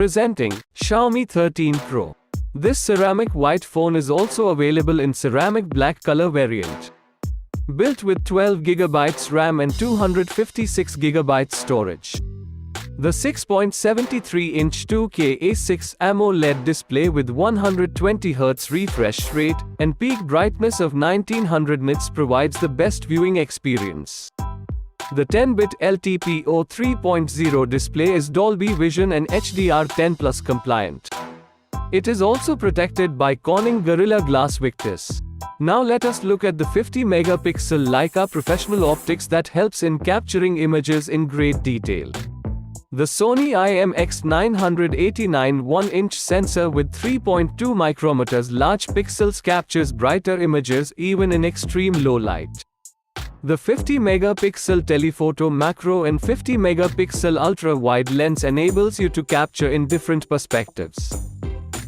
Presenting Xiaomi 13 Pro. This ceramic white phone is also available in ceramic black color variant. Built with 12GB RAM and 256GB storage. The 6.73-inch 2K E6 AMOLED display with 120Hz refresh rate and peak brightness of 1900 nits provides the best viewing experience. The 10-bit LTPO 3.0 display is Dolby Vision and HDR10 Plus compliant. It is also protected by Corning Gorilla Glass Victus. Now let us look at the 50-megapixel Leica professional optics that helps in capturing images in great detail. The Sony IMX989 1-inch sensor with 3.2 micrometers large pixels captures brighter images even in extreme low light. The 50-megapixel Telephoto-Macro and 50-megapixel ultra-wide lens enables you to capture in different perspectives.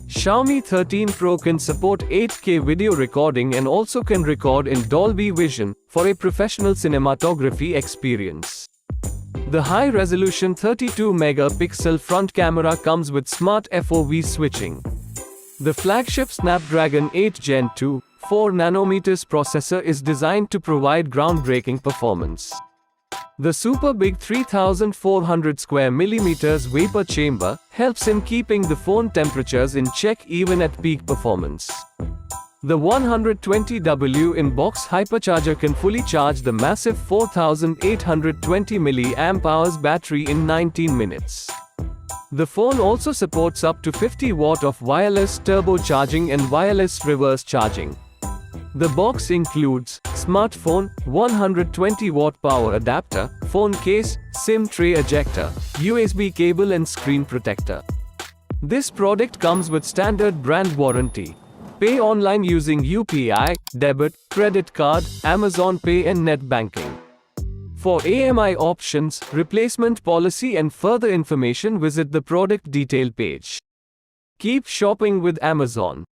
Xiaomi 13 Pro can support 8K video recording and also can record in Dolby Vision for a professional cinematography experience. The high-resolution 32-megapixel front camera comes with smart FOV switching. The flagship Snapdragon 8 Gen 2, 4nm processor is designed to provide groundbreaking performance. The super big 3400 square millimeters vapor chamber helps in keeping the phone temperatures in check even at peak performance. The 120W in-box hypercharger can fully charge the massive 4820 mAh battery in 19 minutes. The phone also supports up to 50 watt of wireless turbocharging and wireless reverse charging. The box includes smartphone, 120 watt power adapter, phone case, SIM tray ejector, USB cable and screen protector. This product comes with standard brand warranty. Pay online using UPI, debit, credit card, Amazon Pay and net banking. For AMI options, replacement policy and further information visit the product detail page. Keep shopping with Amazon.